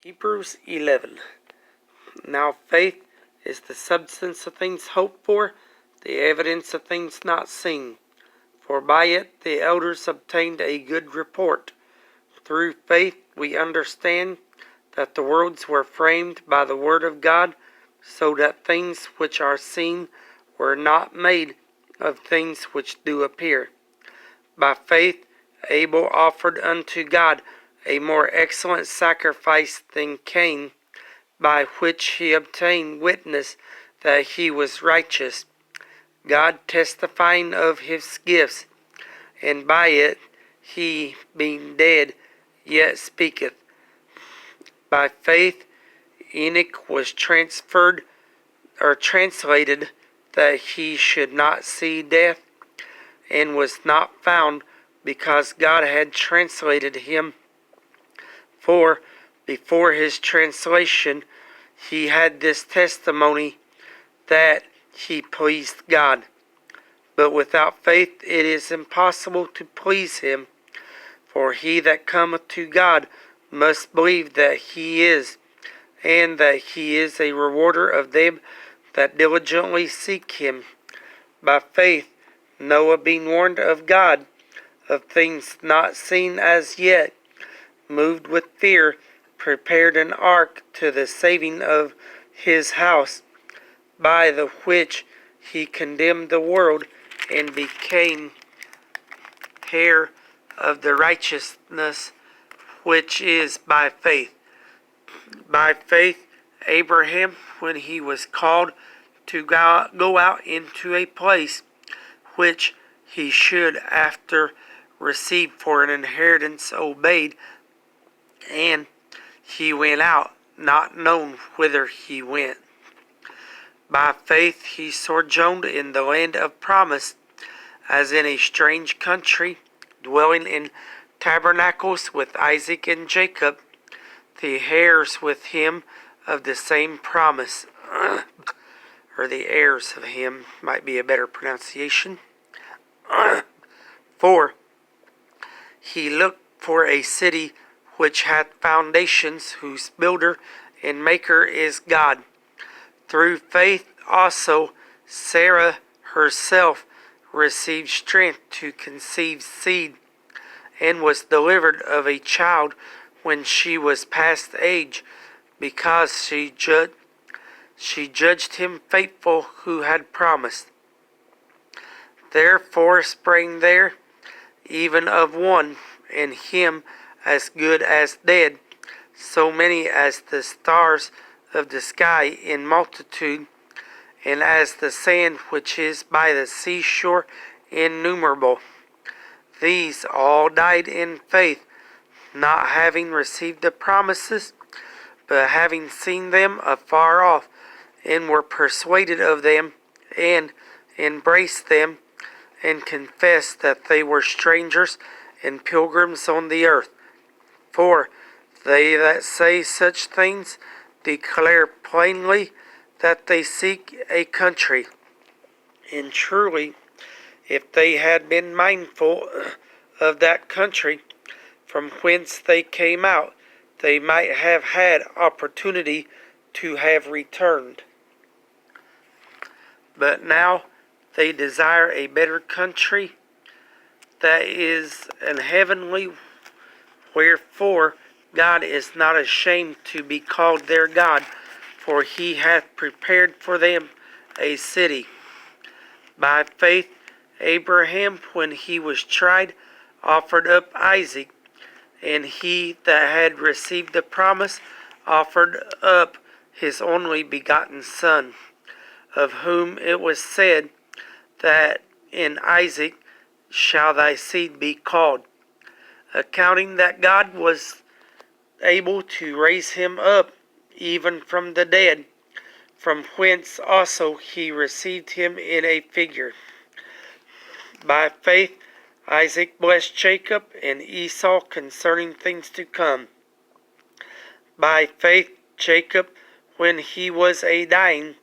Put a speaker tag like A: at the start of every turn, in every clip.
A: Hebrews 11. Now faith is the substance of things hoped for, the evidence of things not seen. For by it the elders obtained a good report. Through faith we understand that the worlds were framed by the word of God, so that things which are seen were not made of things which do appear. By faith Abel offered unto God a more excellent sacrifice than Cain, by which he obtained witness that he was righteous, God testifying of his gifts, and by it he, being dead, yet speaketh. By faith Enoch was translated that he should not see death, and was not found, because God had translated him. For before his translation he had this testimony, that he pleased God. But without faith it is impossible to please him. For he that cometh to God must believe that he is, and that he is a rewarder of them that diligently seek him. By faith Noah, being warned of God of things not seen as yet, moved with fear, prepared an ark to the saving of his house, by the which he condemned the world, and became heir of the righteousness which is by faith. By faith Abraham, when he was called to go out into a place which he should after receive for an inheritance, obeyed, and he went out, not knowing whither he went. By faith he sojourned in the land of promise, as in a strange country, dwelling in tabernacles with Isaac and Jacob, the heirs with him of the same promise, or the heirs of him might be a better pronunciation. For he looked for a city which hath foundations, whose builder and maker is God. Through faith also Sarah herself received strength to conceive seed, and was delivered of a child when she was past age, because she judged him faithful who had promised. Therefore sprang there, even of one, and him as good as dead, so many as the stars of the sky in multitude, and as the sand which is by the seashore innumerable. These all died in faith, not having received the promises, but having seen them afar off, and were persuaded of them, and embraced them, and confessed that they were strangers and pilgrims on the earth. For they that say such things declare plainly that they seek a country. And truly, if they had been mindful of that country from whence they came out, they might have had opportunity to have returned. But now they desire a better country, that is an heavenly. Wherefore God is not ashamed to be called their God, for he hath prepared for them a city. By faith Abraham, when he was tried, offered up Isaac, and he that had received the promise offered up his only begotten son, of whom it was said, that in Isaac shall thy seed be called, accounting that God was able to raise him up even from the dead, from whence also he received him in a figure. By faith Isaac blessed Jacob and Esau concerning things to come. By faith Jacob, when he was a dying,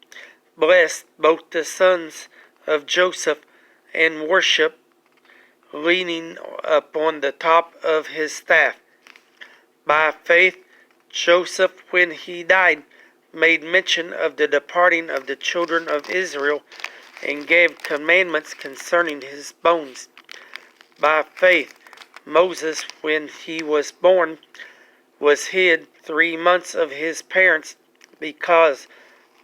A: blessed both the sons of Joseph, and worshipped, leaning upon the top of his staff. By faith Joseph, when he died, made mention of the departing of the children of Israel, and gave commandments concerning his bones. By faith, Moses, when he was born, was hid 3 months of his parents, because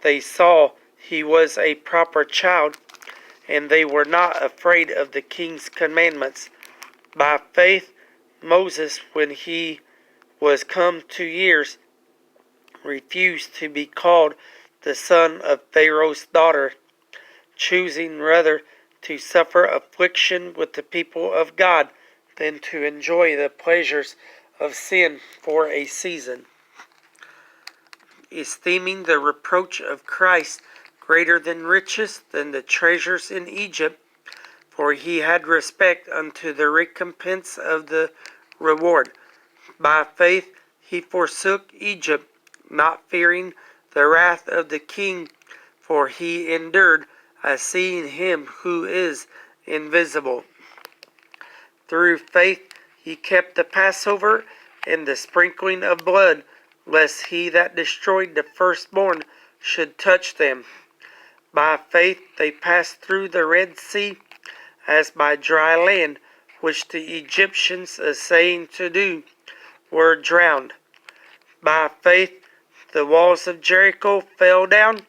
A: they saw he was a proper child, and they were not afraid of the king's commandments. By faith, Moses, when he was come to years, refused to be called the son of Pharaoh's daughter, choosing rather to suffer affliction with the people of God than to enjoy the pleasures of sin for a season, esteeming the reproach of Christ greater than riches, than the treasures in Egypt, for he had respect unto the recompense of the reward. By faith he forsook Egypt, not fearing the wrath of the king, for he endured as seeing him who is invisible. Through faith he kept the Passover and the sprinkling of blood, lest he that destroyed the firstborn should touch them. By faith they passed through the Red Sea as by dry land, which the Egyptians, essaying to do, were drowned. By faith the walls of Jericho fell down,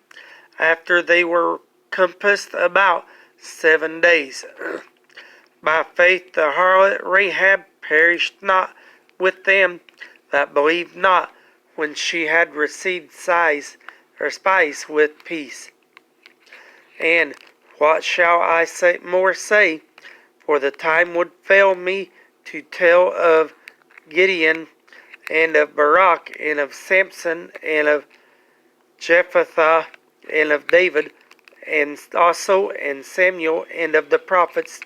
A: after they were compassed about 7 days. By faith the harlot Rahab perished not with them that believed not, when she had received spies with peace. And what shall I say? For the time would fail me to tell of Gideon, and of Barak, and of Samson, and of Jephthah, and of David, and also and Samuel, and of the prophets,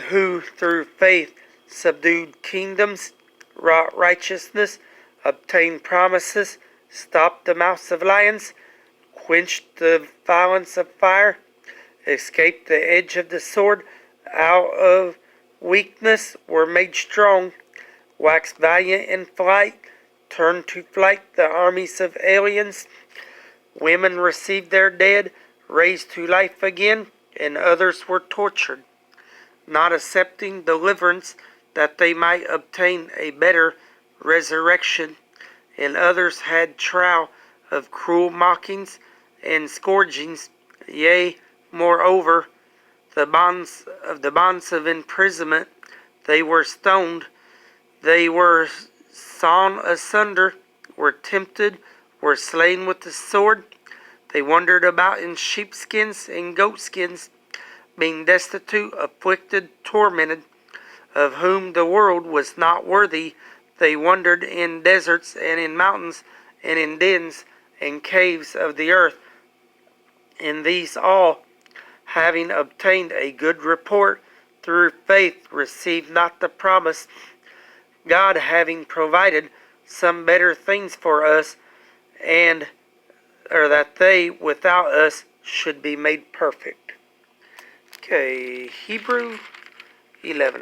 A: who through faith subdued kingdoms, wrought righteousness, obtained promises, stopped the mouths of lions, quenched the violence of fire, escaped the edge of the sword, out of weakness were made strong, waxed valiant in flight, turned to flight the armies of aliens. Women received their dead, raised to life again, and others were tortured, not accepting deliverance, that they might obtain a better resurrection. And others had trial of cruel mockings and scourgings, yea, moreover, the bonds of imprisonment. They were stoned, they were sawn asunder, were tempted, were slain with the sword. They wandered about in sheepskins and goatskins, being destitute, afflicted, tormented, of whom the world was not worthy. They wandered in deserts and in mountains and in dens and caves of the earth. And these all, having obtained a good report through faith, received not the promise, God having provided some better things for us, and or that they without us should be made perfect. Okay, Hebrew 11.